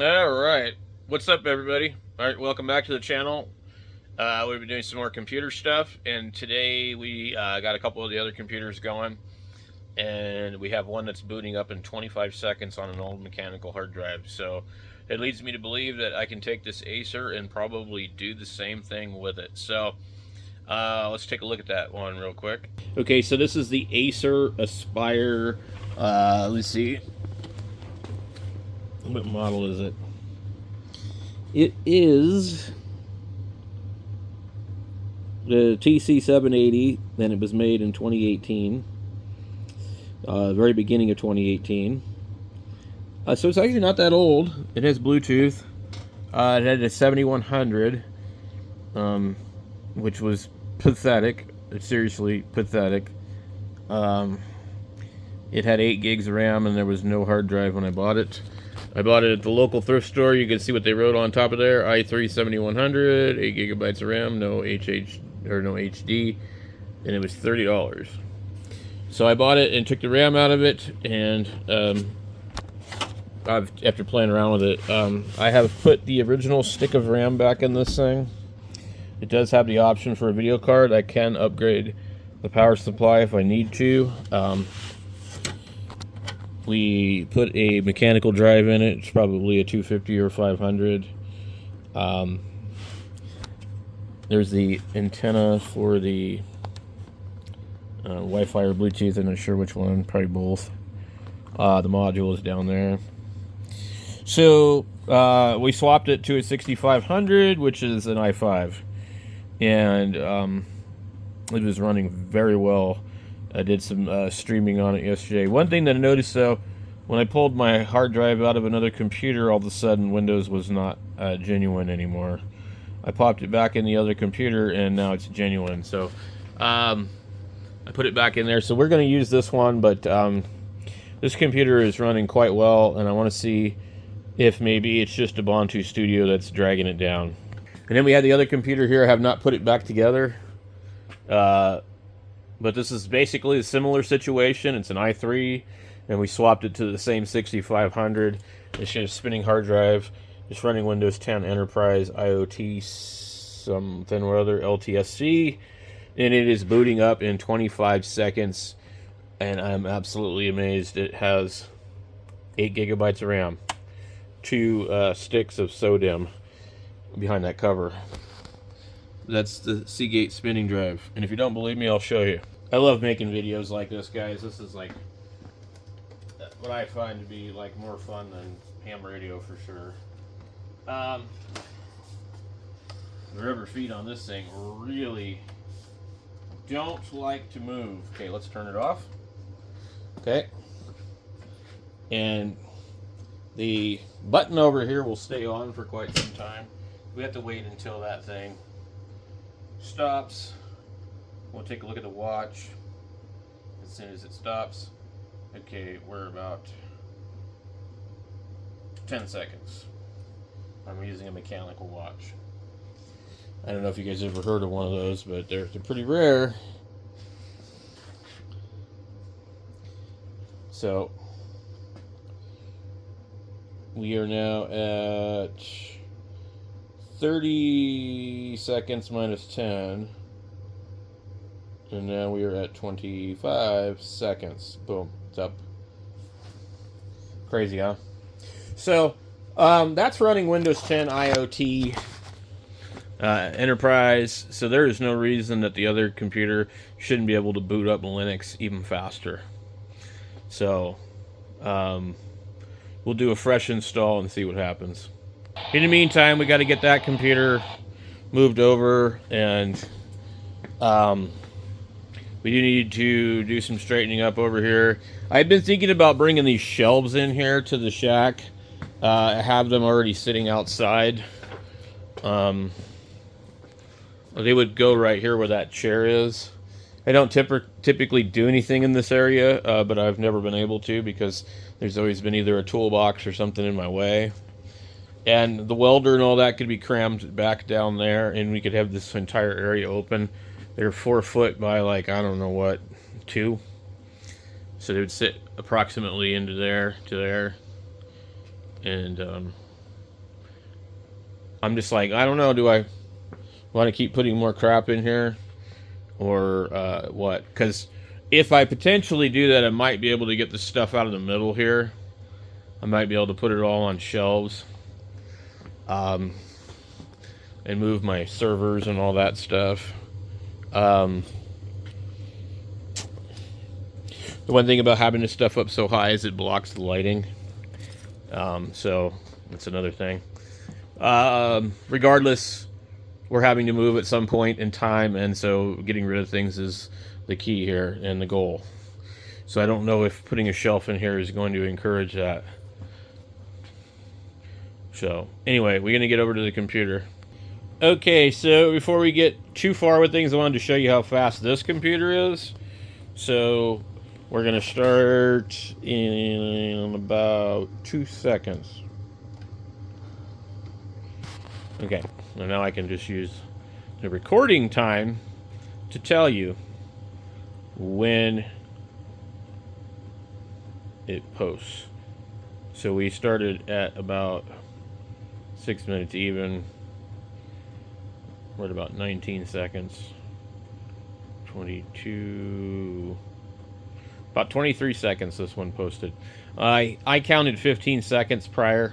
All right. What's up, everybody? All right, welcome back to the channel. We've been doing some more computer stuff, and today we got a couple of the other computers going, and we have one that's booting up in 25 seconds on an old mechanical hard drive. So it leads me to believe that I can take this Acer and probably do the same thing with it. So let's take a look at that one real quick. Okay, so this is the Acer Aspire. Let's see. What model is it? It is the TC780, and it was made in 2018, very beginning of 2018. So it's actually not that old. It has Bluetooth. It had a 7100, which was pathetic. It's seriously pathetic. It had 8 gigs of RAM, and there was no hard drive when I bought it. I bought it at the local thrift store. You can see what they wrote on top of there. i3 7100, 8 gigabytes of RAM, no HD, and it was $30. So I bought it and took the RAM out of it, and after playing around with it, I have put the original stick of RAM back in this thing. It does have the option for a video card. I can upgrade the power supply if I need to. We put a mechanical drive in it. It's probably a 250 or 500. There's the antenna for the Wi-Fi or Bluetooth. I'm not sure which one. Probably both. The module is down there. So we swapped it to a 6500, which is an i5. And it was running very well. I did some streaming on it yesterday. One thing that I noticed, though, when I pulled my hard drive out of another computer, all of a sudden Windows was not genuine anymore. I popped it back in the other computer, and now it's genuine. So I put it back in there. So we're going to use this one, but this computer is running quite well, and I want to see if maybe it's just Ubuntu Studio that's dragging it down. And then we had the other computer here. I have not put it back together. But this is basically a similar situation. It's an i3, and we swapped it to the same 6500. It's just a spinning hard drive. It's running Windows 10 Enterprise IoT something or other, LTSC, and it is booting up in 25 seconds, and I'm absolutely amazed. It has 8 gigabytes of RAM, 2 sticks of SODIMM behind that cover. That's the Seagate spinning drive. And if you don't believe me, I'll show you. I love making videos like this, guys. This is like what I find to be like more fun than ham radio for sure. The rubber feet on this thing really don't like to move. Okay, let's turn it off. Okay. And the button over here will stay on for quite some time. We have to wait until that thing stops. We'll take a look at the watch as soon as it stops. Okay, we're about 10 seconds. I'm using a mechanical watch. I don't know if you guys ever heard of one of those, but they're pretty rare. So we are now at 30 seconds minus 10. And now we are at 25 seconds. Boom, it's up. Crazy, huh? So that's running Windows 10 IoT Enterprise. So there is no reason that the other computer shouldn't be able to boot up Linux even faster. So we'll do a fresh install and see what happens. In the meantime, we got to get that computer moved over, and we do need to do some straightening up over here. I've been thinking about bringing these shelves in here to the shack. I have them already sitting outside. They would go right here where that chair is. I don't typically do anything in this area, but I've never been able to because there's always been either a toolbox or something in my way. And the welder and all that could be crammed back down there, and we could have this entire area open. They're 4 foot by, like, I don't know what, 2. So they would sit approximately into there to there. And I'm just like, I don't know, do I want to keep putting more crap in here or what? Because if I potentially do that, I might be able to get the stuff out of the middle here. I might be able to put it all on shelves and move my servers and all that stuff. The one thing about having this stuff up so high is it blocks the lighting. So that's another thing. Regardless, we're having to move at some point in time, and so getting rid of things is the key here and the goal. So I don't know if putting a shelf in here is going to encourage that. So anyway, we're going to get over to the computer. Okay, so before we get too far with things, I wanted to show you how fast this computer is. So we're going to start in about 2 seconds. Okay, and now I can just use the recording time to tell you when it posts. So we started at about 6 minutes even. We're at about 19 seconds. 22. About 23 seconds this one posted. I counted 15 seconds prior.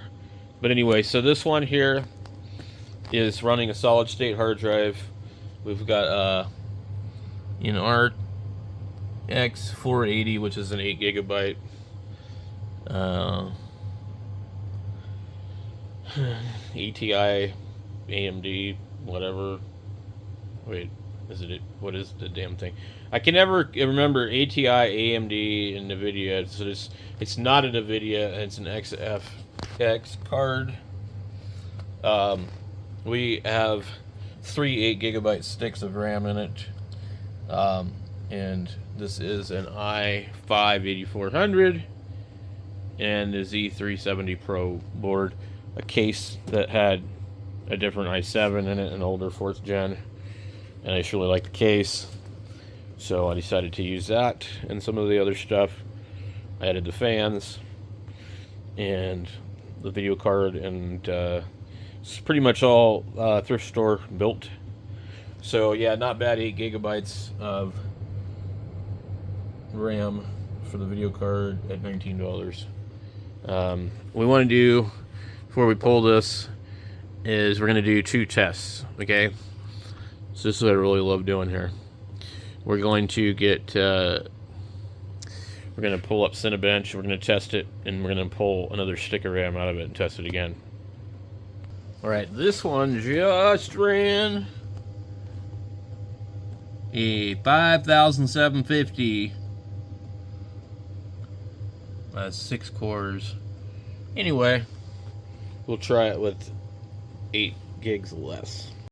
But anyway, so this one here is running a solid state hard drive. We've got an RX 480, which is an 8 gigabyte. ATI, AMD, whatever. Wait, what is the damn thing? I can never remember ATI, AMD, and NVIDIA. So it's not a NVIDIA, it's an XFX card. We have 3 8 gigabyte sticks of RAM in it. And this is an i5-8400 and the Z370 Pro board. A case that had a different i7 in it, an older 4th gen. And I just really like the case. So I decided to use that and some of the other stuff. I added the fans and the video card, and it's pretty much all thrift store built. So yeah, not bad. 8 gigabytes of RAM for the video card at $19. What we want to do before we pull this is we're going to do 2 tests. Okay, so this is what I really love doing here. We're going to get we're going to pull up Cinebench, we're going to test it, and we're going to pull another stick of RAM out of it and test it again. Alright, this one just ran a 5750. That's 6 cores. Anyway, we'll try it with 8 gigs less.